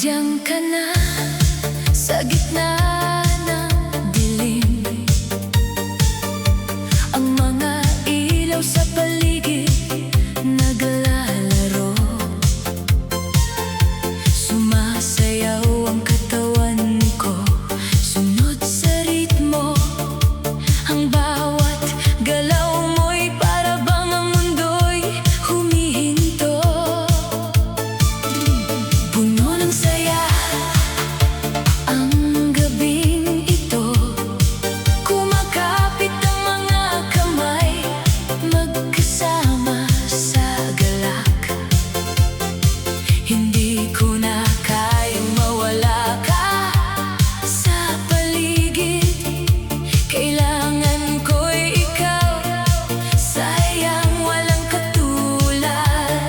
Nandiyan ka na sa gitna ng dilim. Ang mga ilaw sa paligid naglalaro. Sumasayaw ang katawan ko, sunod sa ritmo. Ang bawat galaw mo'y para bang ang mundo'y humihinto. Puno ng saya ang gabing ito. Kumakapit ang mga kamay, magkasama sa galak. Hindi ko na kayang mawala ka sa paligid. Kailangan ko'y ikaw, sayang walang katulad.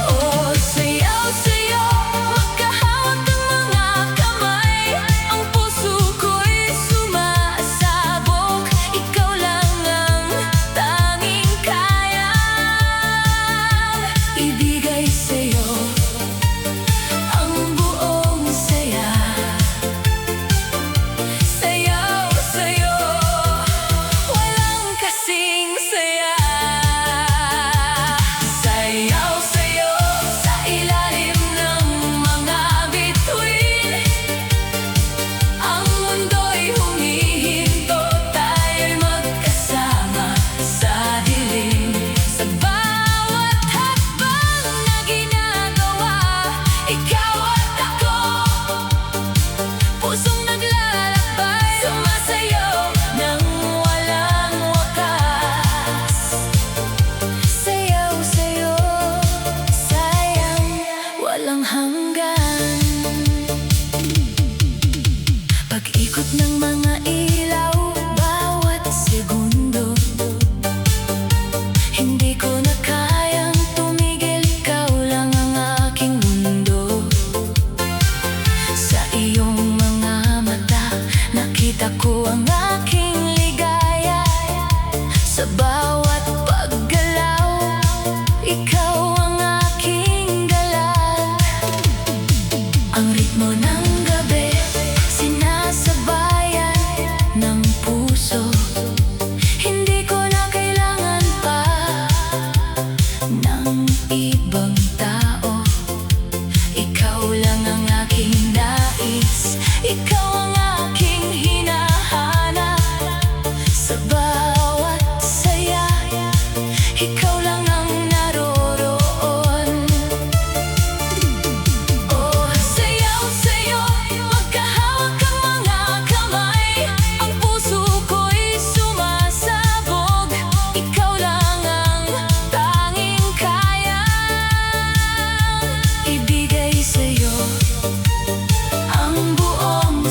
Oh, sayaw sa'yo, magkahawak ang mga kamay. Ang puso ko'y sumasabog. Ikaw lang ang tanging kayang ibigay sa'yo ang buong saya. Sayaw sa'yo, walang kasing saya. Sayaw sa'yo, sa ilalim ng mga bituin. Ang mundo'y humihinto, tayo'y magkasama sa dilim. Sa bawat hakbang na ginagawa, ikaw at ako, pusong naglalakbay, sumasayaw nang walang wakas. Sayaw sa'yo, sayang walang hanggan. Pag-ikot ng mga ilaw, bawat segundo, hindi ko na kayang tumigil. Ikaw lang ang aking mundo. Sa iyong mga mata, nakita ko ang aking ligaya. Sa bawat paggalaw, ikaw ang aking galak. Ang ritmo ng gabi, sinasabayan ng puso. Hindi ko na kailangan pa ng ibang tao. Ikaw lang ang aking nais, ikaw ang aking hinahanap. Sa bawat saya, ikaw lang ang naroroon. Oh, sayaw sa'yo, magkahawak ang mga kamay. Ang puso ko'y sumasabog. Ikaw lang ang tanging kayang ibigay sa'yo ang buong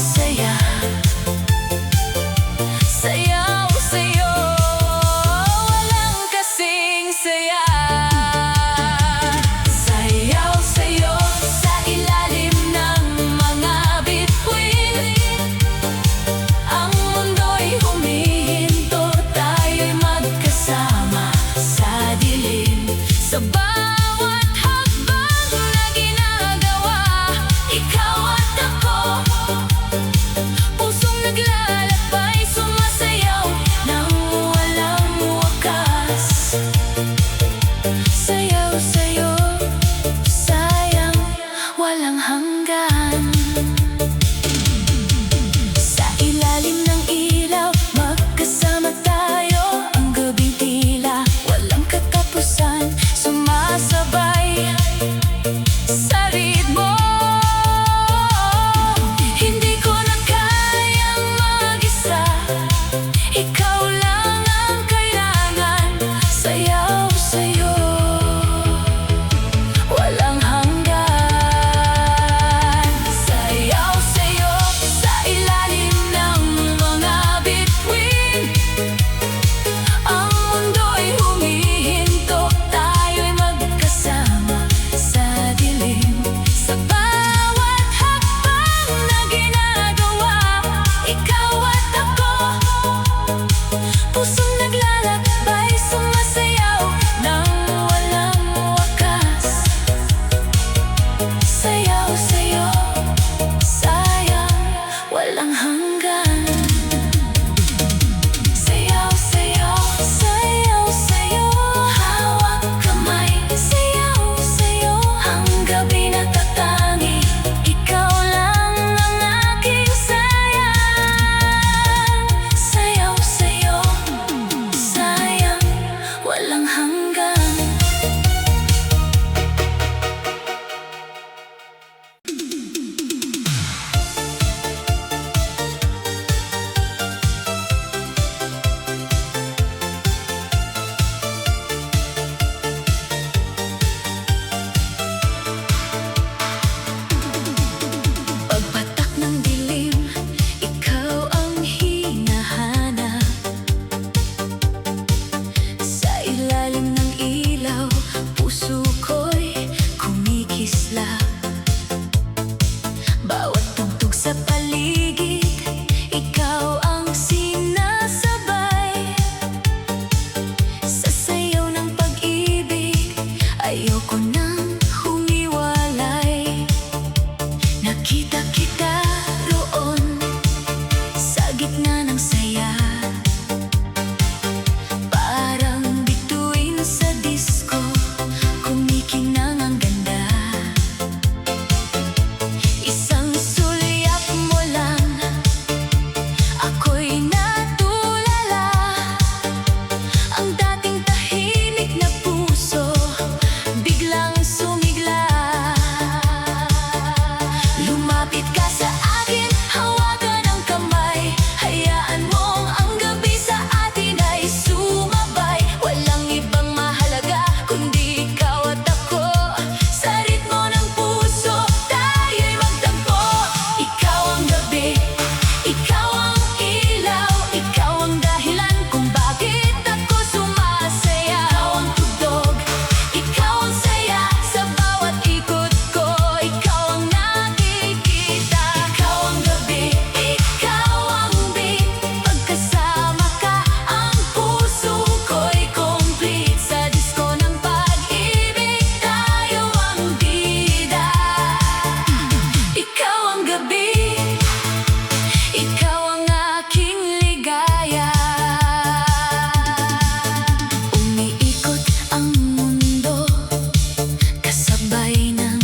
sabay ng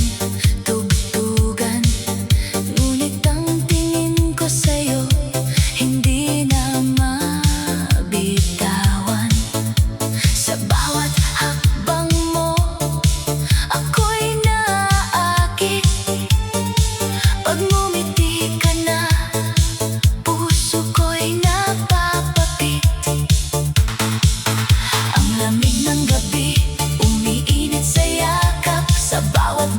tugtugan. Ngunit ang tingin ko sa'yo, hindi na mabitawan. Sa bawat hakbang mo, ako'y naaakit. Pag ngumiti ka na, puso ko'y napapapit. Ang lamig ng gabi, umiinit sa yakap. Sa bawat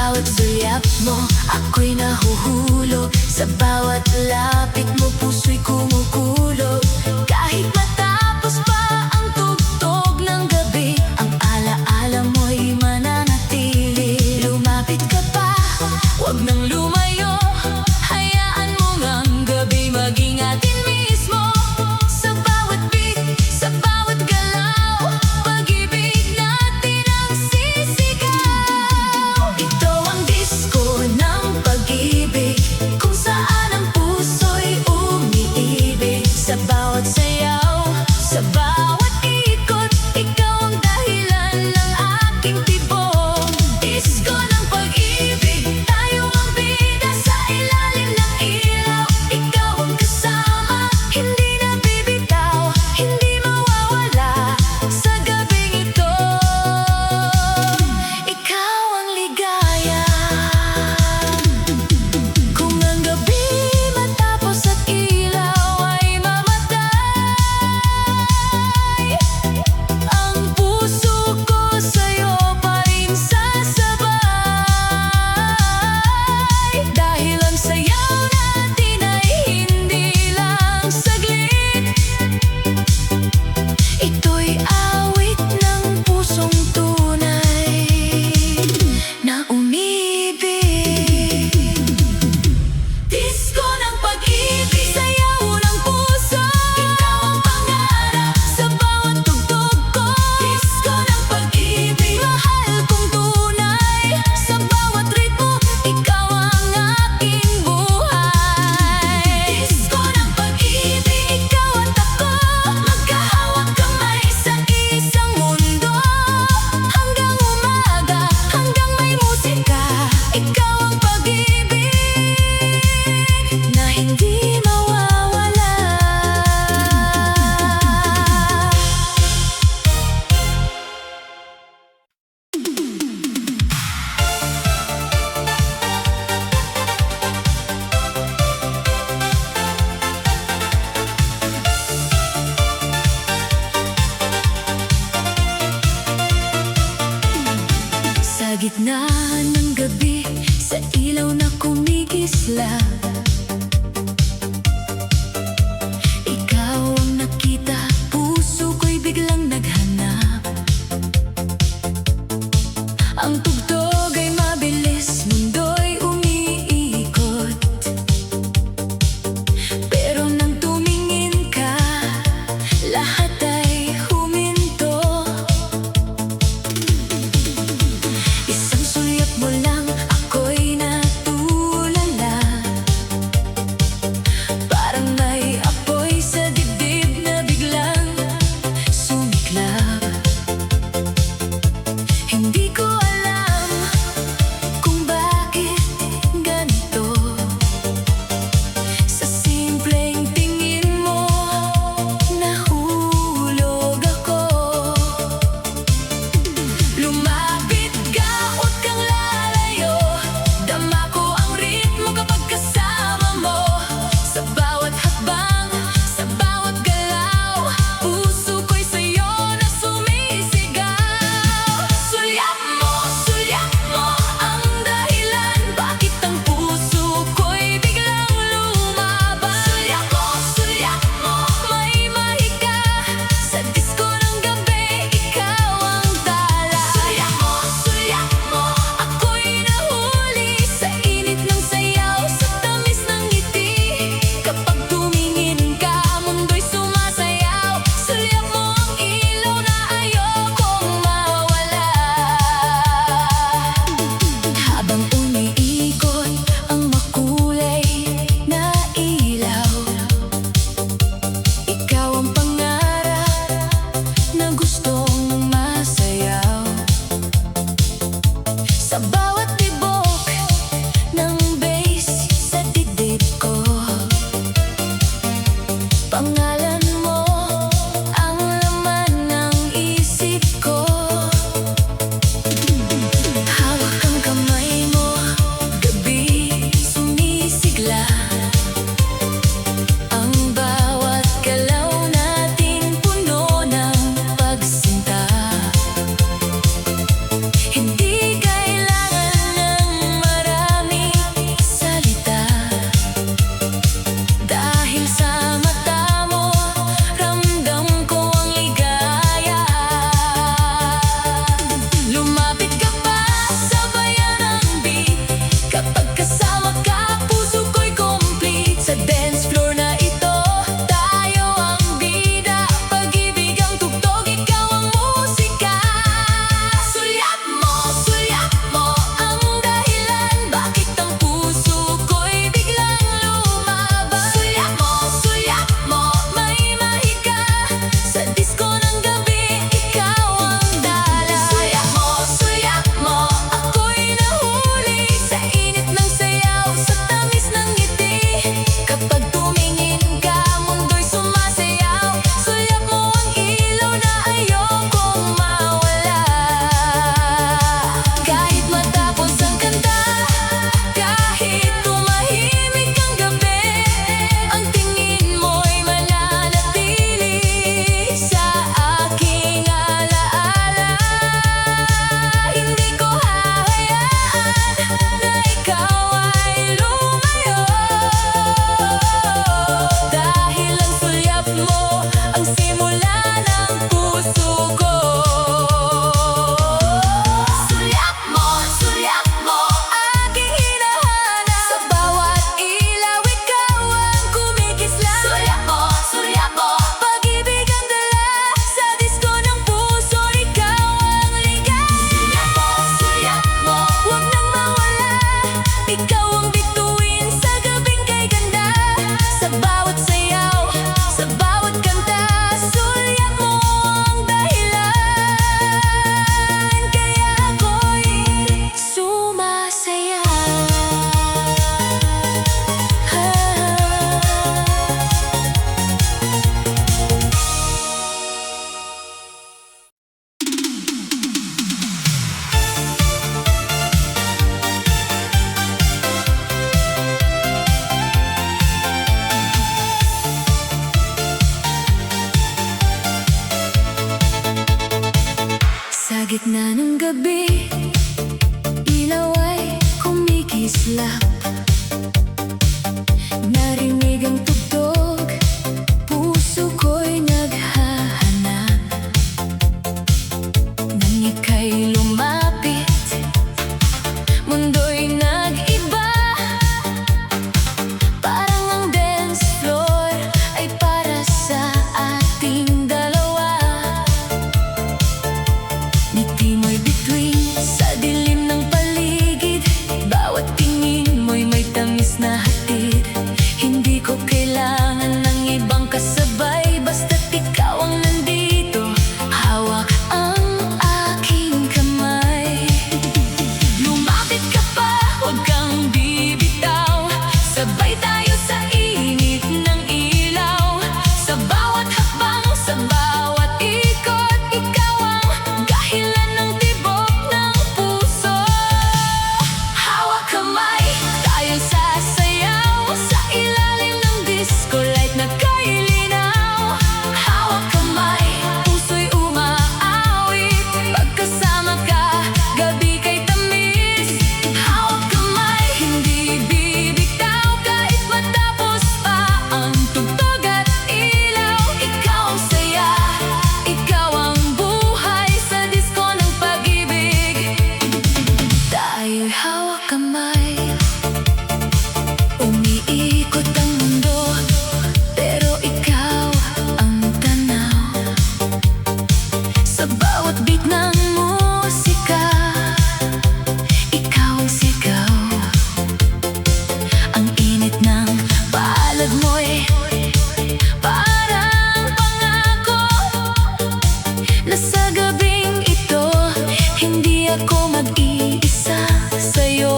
bawat sulyap mo, ako'y nahuhulog. Sa bawat lapit mo, puso'y kumukulog. Kahit matapos pa ang tugtog ng gabi, ang alaala mo'y mananatili. Lumapit ka pa, huwag nang lumayo. Hayaan mo ngang gabi maging atin mismo. Sa bawat beat, sa bawat galaw, pag-ibig natin ang sisigaw. Ito ang disco ng pag-ibig, kung saan ang puso'y umiibig. Sa bawat sayaw, sa bawat ikot, ikaw ang dahilan ng aking tibok. Disco ng pag-ibig, tayo ang bida sa ilalim ng ilaw. Ikaw ang kasama, hindi nabibitaw, hindi mawawala sa gabing ito. Ikaw ang ligaya. Kung ang gabi matapos at ilaw ay mamatay, ang puso ko sa'yo pa rin sasabay. Dahil ang sayaw natin ay hindi lang saglit, ito'y awit ng pusong tunay na umibig. Disco ng pag-ibig, sayaw ng puso, ikaw ang pangarap sa bawat tugtog ko. Disco ng pag-ibig, mahal kong tunay, sa bawat ritmo, ikaw ang aking buhay. Disco ng pag-ibig, ikaw at ako, magkahawak kamay sa isang mundo. Hanggang umaga, hanggang may musika, ikaw ang pag-ibig na hindi mawawala. Sa gitna ng gabi, sa ilaw na kumikislap, ikaw ang nakita, puso ko'y biglang naghanap. Ang tugtog ay mabilis, mundo'y umiikot. Pero nang tumingin ka, lahat ay huminto. Isang sulyap mo lang, ako'y natulala. Parang may apoy sa dibdib na biglang sumiklab. Hindi ko alam kung bakit ganito. Sa simpleng tingin mo, nahulog ako. Lumapit ka, huwag kang lalayo. Dama ko ang ritmo kapag kasama mo. Sa bawat hakbang, sa bawat galaw, puso ko'y sa'yo na sumisigaw. Sulyap mo ang dahilan, bakit ang puso ko'y biglang lumaban. Sulyap mo, may mahika, sa disco ng gabi, ikaw ang tala. Sulyap mo, ako'y nahuli sa init ng sayaw, sa tamis ng ngiti. Kapag tumingin ka, mundo'y sumasayaw. Sulyap mo ang ilaw na ayokong mawala. Habang umiikot ang makulay na ilaw, ikaw ang pangarap na gustong masayaw. Sa bawat tibok ng bass sa dibdib ko, pangalan mo ang laman ng isip ko. Hawak ang kamay mo, gabi sumisigla. Ang bawat galaw natin puno ng pagsinta. Hindi kailangan islap. Narinig ang tugtog, puso ko'y naghahanap. Nang ika'y lumapit, mundo'y nag-iba. Parang ang dance floor ay para sa ating dalawa. Ngiti mo'y bituin sa dilim ng paligid. Bawat tingin mo'y may tamis na hatid. Hindi ko kailangan ng ibang kasabay, basta't ikaw ang nandito. Hawak ang aking kamay. Lumapit ka pa, huwag kang bibitaw. Sabay tayo sa init ng ilaw. Sa bawat hakbang, sa bawat ikot, ikaw ang dahilan ng tibok ng puso. Hawak kamay, tayo sasayaw sa ilalim ng disco light na kailinaw. Hawak kamay, puso'y umaawit. Pagkasama ka, gabi kay tamis. Hawak kamay, hindi bibitaw kahit matapos pa ang tugtog at ilaw. Ikaw ang saya, ikaw ang buhay sa disco ng pag-ibig. Tayo'y hawak kamay. Umiikot ang mundo, pero ikaw ang tanaw. Sa bawat beat ng musika, ikaw ang sigaw. Ang init ng palad mo'y parang pangako na sa gabing ito, hindi ako mag-iisa sa'yo.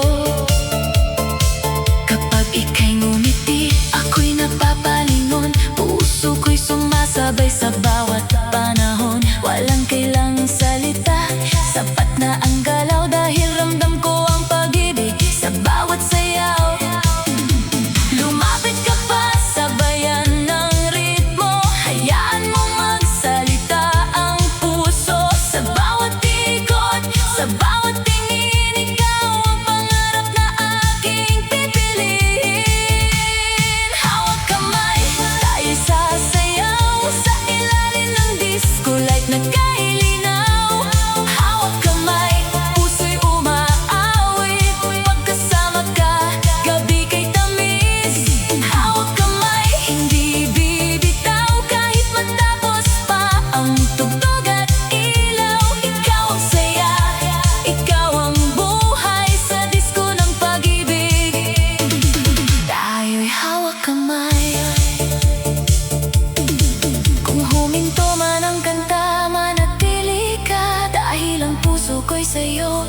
Kapag ika'y ngumiti, ako'y napapalingon. Puso ko'y sumasabay sa bawat panahon. Walang kailangang salita, sapat na ang galaw dahil ramdam ko ang pag-ibig sa bawat sayaw. Lumapit ka pa, sabayan ng ritmo. Hayaan mo magsalita ang puso. Sa bawat ikot, sa bawat tingin, ikaw ang pangarap na aking pipiliin. Hawak kamay, tayo sasayaw sa ilalim ng disco light na kailinaw. Hawak kamay, puso'y umaawit. Pagkasama ka, gabi kay tamis. Hawak kamay, hindi bibitaw kahit matapos pa ang tugtog at ilaw. Ikaw ang saya, ikaw ang buhay sa disco ng pag-ibig. Tayo'y hawak kamay. Kung huminto man ang kanta, manatili ka. Dahil ang puso ko'y sa'yo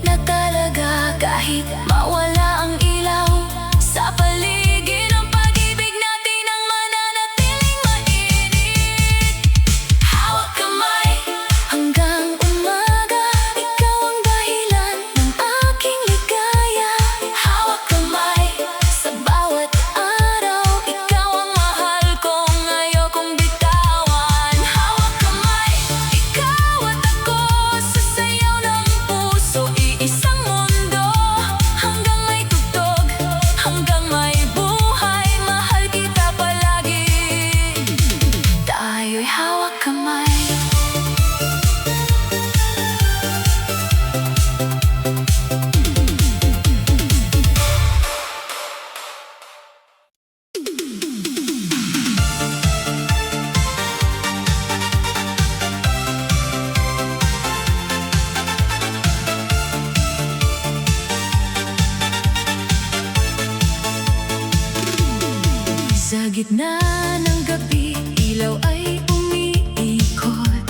nakalaga. Kahit mawala ang ilaw sa paligid, ang pag-ibig natin ang mananatiling mainit. Hawak kamay hanggang umaga, ikaw ang dahilan ng aking ligaya. Hawak kamay sa bawat araw, ikaw ang mahal kong ayokong bitawan. Hawak kamay, ikaw at ako sa sayaw ng puso. Iisang mundo hanggang may tugtog, hanggang may buhay. Mahal kita palagi. Tayo'y hawak kamay. Sa gitna ng gabi, ilaw ay umiikot.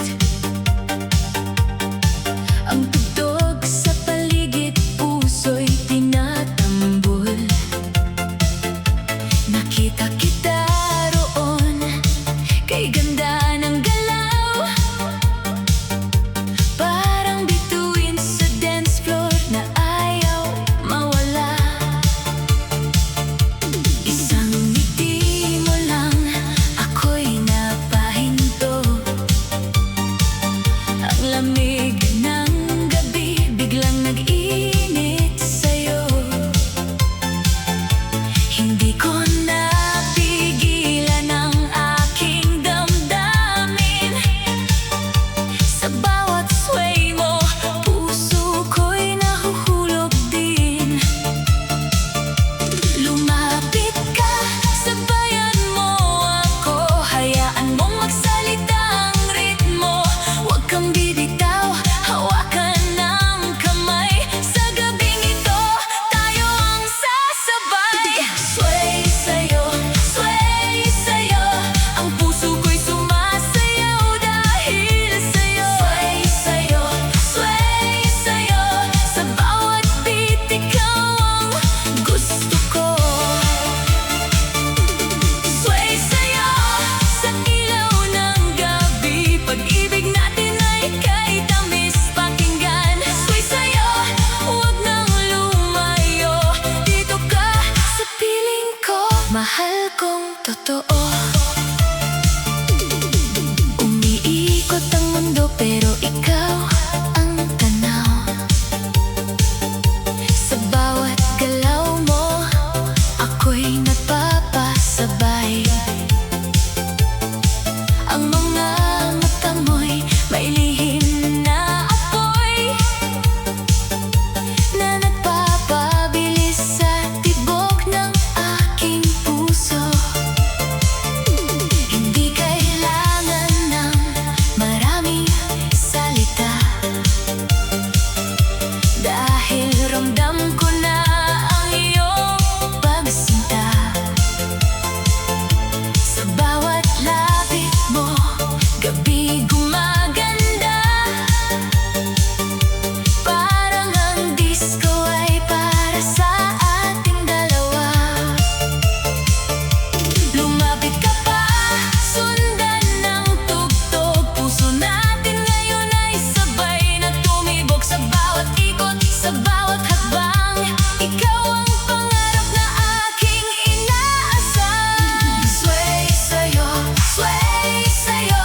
Ang tugtog sa paligid, puso'y tinatambol. Nakita kita roon, kay ganda ng galaw. Parang bituin sa dance floor na ayaw mawala. Isang ngiti mo lang Ramdam ko na ang iyong pagsinta. Sa bawat lapit mo, gabi gumaganda. Parang ang disco ay para sa ating dalawa. Lumapit ka pa, sundan ng tugtog. Puso natin ngayon ay sabay na tumibok. Sa bawat ikot, sa bawat hakbang, ikaw ang pangarap na aking inaasam. Sway sa'yo,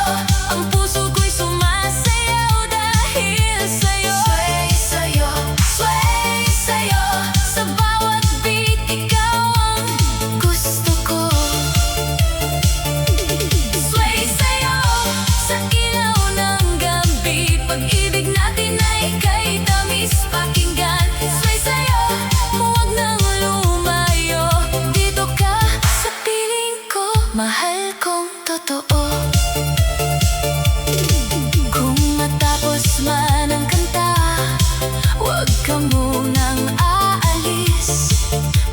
ang puso ko'y sumasayaw dahil sa'yo. Sway sa'yo, sa bawat beat, ikaw ang gusto ko. Sway sa'yo, sa ilaw ng gabi, pag-ibig natin ay kay tamis pakinggan. Sway sa'yo, huwag nang lumayo, dito ka sa piling ko, mahal kong totoo. Kung matapos man ang kanta, huwag ka munang aalis.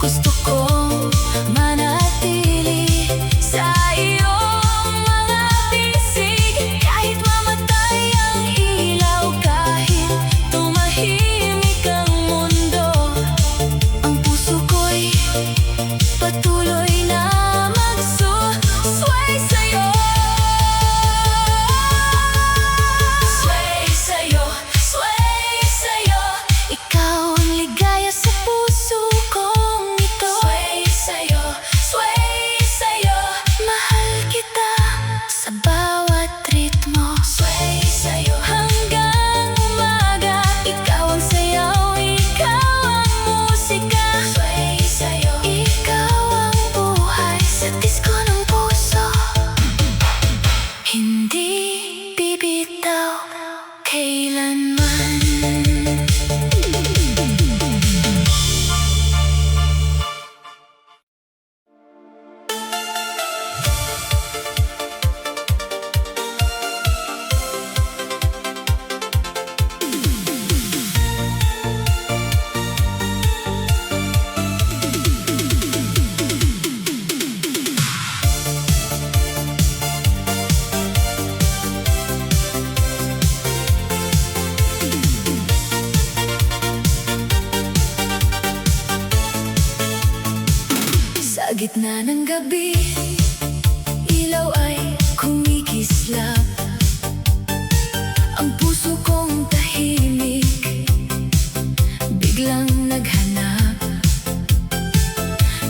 Gusto kong manatili sa iyong mga pisig. Kahit mamatay ang ilaw, kahit tumahimik ang mundo, ang puso ko'y patuloy na magsusway sa'yo. Sway sa'yo, ikaw ang ligaya sa puso kong ito. Sway sa'yo, mahal kita sa bawat ritmo. Sway sa'yo, hanggang umaga, ikaw ang sayaw, ikaw ang musika. Sway sa'yo, ikaw ang buhay sa disko ng puso. Hindi bibitaw kailanman. Sa gitna ng gabi, ilaw ay kumikislap. Ang puso kong tahimik, biglang naghanap.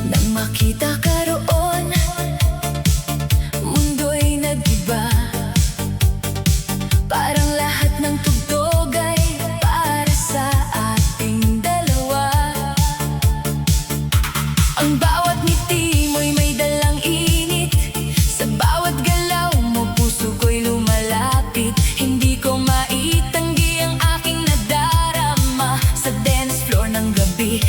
Nang makita ka roon, mundo'y nag-iba. Parang lahat ng tugtog ay para sa ating dalawa. Ang bawat ngiti mo'y may dalang init. Sa bawat galaw mo, puso ko'y lumalapit. Hindi ko maitanggi ang aking nadarama. Sa dance floor ng gabi,